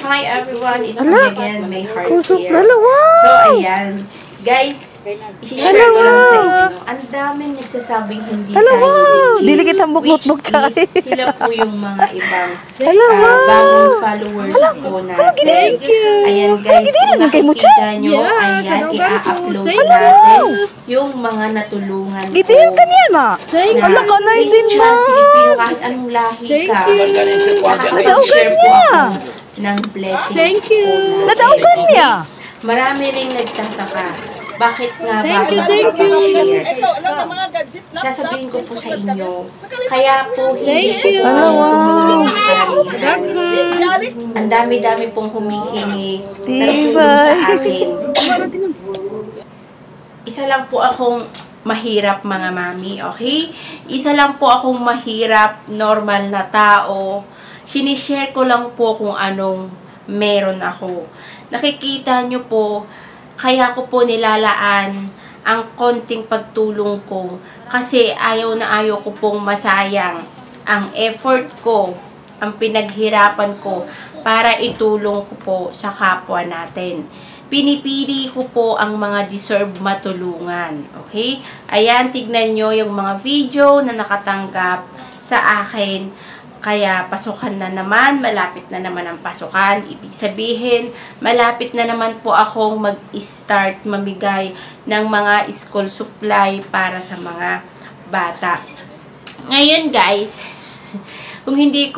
Hi everyone, it's me again, May Heart here. Wow! So ayan, guys, i-share ko lang sa inyo. Ang daming nagsasabing hindi tayo legit. Dili kita bukbok Which is, sila po yung mga ibang bagong followers po natin. Thank you! Ayan guys, kung nakikita nyo, ayan, i-upload natin yung mga natulungan ko. Gitiyan ka niya na. Ala ka na isin mo. Pilipino, kahit anong lahi ka. Nakaka-share po ako ng blessings. Thank you. Nadaugan niya. Marami rin nagtataka. Bakit nga ba ako Thank you. share? Sasabihin ko po sa inyo, kaya po hindi Thank you. ko tumulong sa karamihan. Ang dami-dami pong humihingi na tulong sa akin. Isa lang po akong mahirap mga mami, okay? Isa lang po akong mahirap, normal na tao. Sinishare ko lang po kung anong meron ako. Nakikita nyo po, kaya ko po nilalaan ang konting pagtulong ko kasi ayaw na ayaw ko pong masayang ang effort ko, ang pinaghirapan ko para itulong ko po sa kapwa natin. Pinipili ko po ang mga deserve matulungan. Okay? Ayan, tignan nyo yung mga video na nakatanggap sa akin. Kaya pasukan na naman, malapit na naman ang pasukan. Ibig sabihin, malapit na naman po akong mag-start mamigay ng mga school supply para sa mga bata. Ngayon guys, kung hindi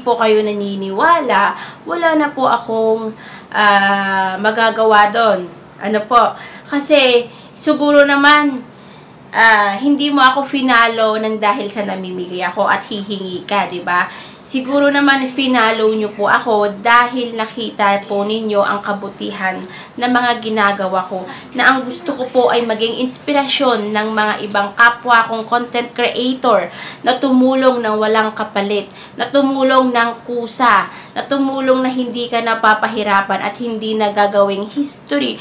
po kayo naniniwala, wala na po akong magagawa doon. Ano po? Kasi siguro naman hindi mo ako finalo ng dahil sa namimigay ako at hihingi ka, 'di ba? Siguro naman finalo nyo po ako dahil nakita po ninyo ang kabutihan ng mga ginagawa ko na ang gusto ko po ay maging inspirasyon ng mga ibang kapwa kong content creator na tumulong ng walang kapalit, na tumulong ng kusa, na tumulong na hindi ka napapahirapan at hindi na gagawing history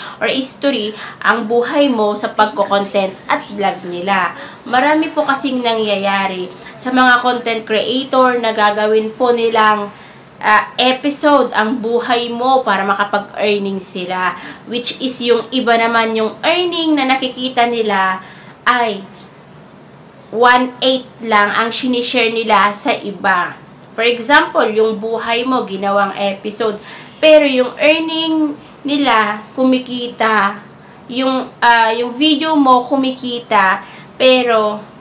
ang buhay mo sa pagko-content at vlog nila. Marami po kasing nangyayari sa mga content creator na gagawin po nilang episode ang buhay mo para makapag-earning sila. Which is yung iba naman yung earning na nakikita nila ay 1/8 lang ang sinishare nila sa iba. For example, yung buhay mo ginawang episode pero yung earning nila kumikita, yung video mo kumikita pero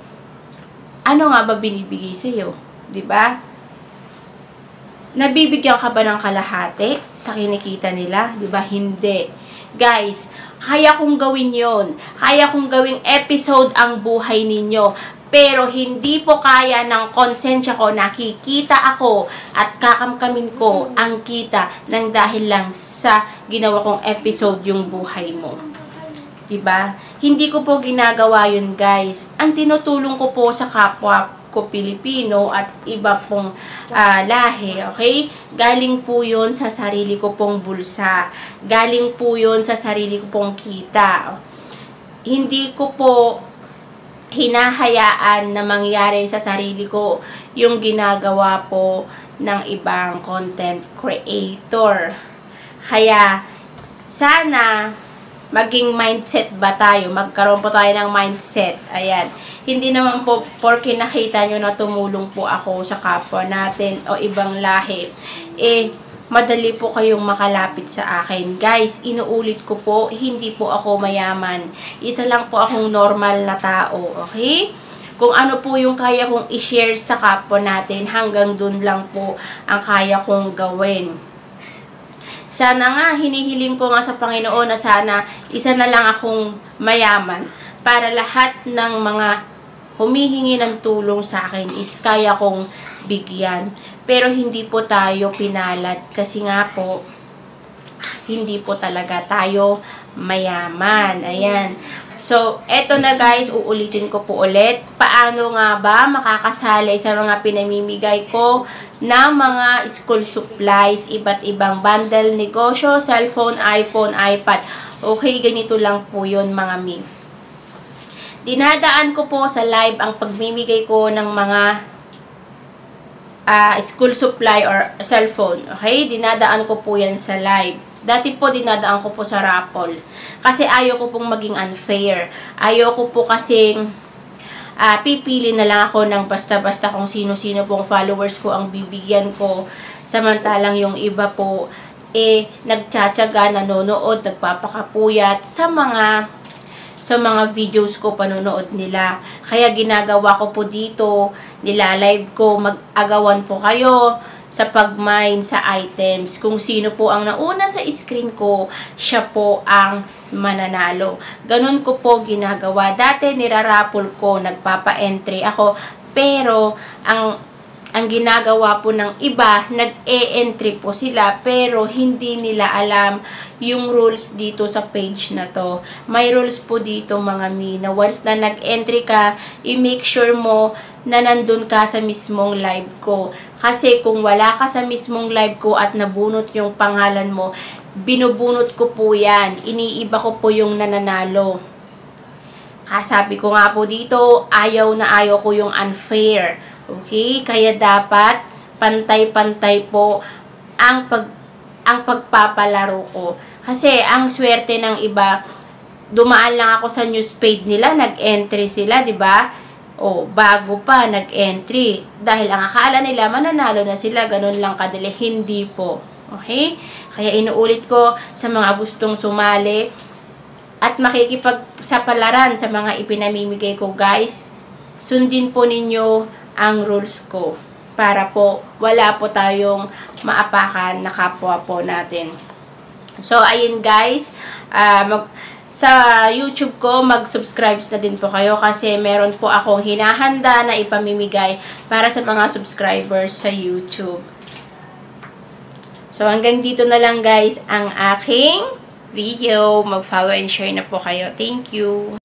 ano nga ba binibigay sa'yo? Diba? Nabibigyan ka ba ng kalahati sa kinikita nila? Diba? Hindi. Guys, kaya kong gawin yon. Kaya kong gawing episode ang buhay ninyo. Pero hindi po kaya ng konsensya ko, nakikita ako at kakamkamin ko ang kita ng dahil lang sa ginawa kong episode yung buhay mo. Diba? Hindi ko po ginagawa yun guys. Ang tinutulong ko po sa kapwa ko Pilipino at iba pong lahi, okay? Galing po yun sa sarili ko pong bulsa. Galing po yun sa sarili ko pong kita. Hindi ko po hinahayaan na mangyari sa sarili ko yung ginagawa po ng ibang content creator. Kaya, sana maging mindset ba tayo? Magkaroon po tayo ng mindset. Ayan. Hindi naman po porke nakita nyo na tumulong po ako sa kapwa natin o ibang lahi. Madali po kayong makalapit sa akin. Guys, inuulit ko po, hindi po ako mayaman. Isa lang po akong normal na tao. Okay? Kung ano po yung kaya kong i-share sa kapwa natin, hanggang dun lang po ang kaya kong gawin. Sana nga, hinihiling ko nga sa Panginoon na sana isa na lang akong mayaman para lahat ng mga humihingi ng tulong sa akin is kaya kong bigyan. Pero hindi po tayo pinalad kasi nga po, hindi po talaga tayo mayaman. Ayan. So, eto na guys, uulitin ko po ulit. Paano nga ba makakasali sa mga pinamimigay ko na mga school supplies, iba't ibang bundle, negosyo, cellphone, iPhone, iPad. Okay, ganito lang po yun mga mi. Dinadaan ko po sa live ang pagmimigay ko ng mga school supply or cellphone. Okay? Dinadaan ko po yan sa live. Dati po, dinadaan ko po sa raffle. Kasi ayaw ko pong maging unfair. Ayaw ko po kasing pipili na lang ako ng basta-basta kung sino-sino pong followers ko ang bibigyan ko. Samantalang yung iba po, nagtsatsaga, nanonood, nagpapakapuyat sa mga videos ko, panonood nila. Kaya ginagawa ko po dito, nilalive ko, mag-agawan po kayo sa pag-mine sa items. Kung sino po ang nauna sa screen ko, siya po ang mananalo. Ganun ko po ginagawa. Dati nirarapol ko, nagpapa-entry ako, pero ang ginagawa po ng iba, nag-e-entry po sila, pero hindi nila alam yung rules dito sa page na to. May rules po dito mga mi, na once na nag-entry ka, i-make sure mo na nandun ka sa mismong live ko. Kasi kung wala ka sa mismong live ko at nabunot yung pangalan mo, binubunot ko po yan. Iniiba ko po yung nananalo. Sabi ko nga po dito, ayaw na ayaw ko yung unfair. Okay? Kaya dapat pantay-pantay po ang pagpapalaro ko. Kasi ang swerte ng iba, dumaan lang ako sa newspage nila, nag-entry sila, 'di ba? O bago pa nag-entry dahil ang akala nila mananalo na sila, ganun lang kadali, hindi po. Okay? Kaya inuulit ko sa mga gustong sumali at makikipagsapalaran sa mga ipinamimigay ko, guys. Sundin po ninyo ang rules ko para po wala po tayong maapakan na kapwa po natin. So, ayun guys, sa YouTube ko, mag-subscribe na din po kayo kasi meron po akong hinahanda na ipamimigay para sa mga subscribers sa YouTube. So, hanggang dito na lang guys ang aking video. Mag-follow and share na po kayo. Thank you!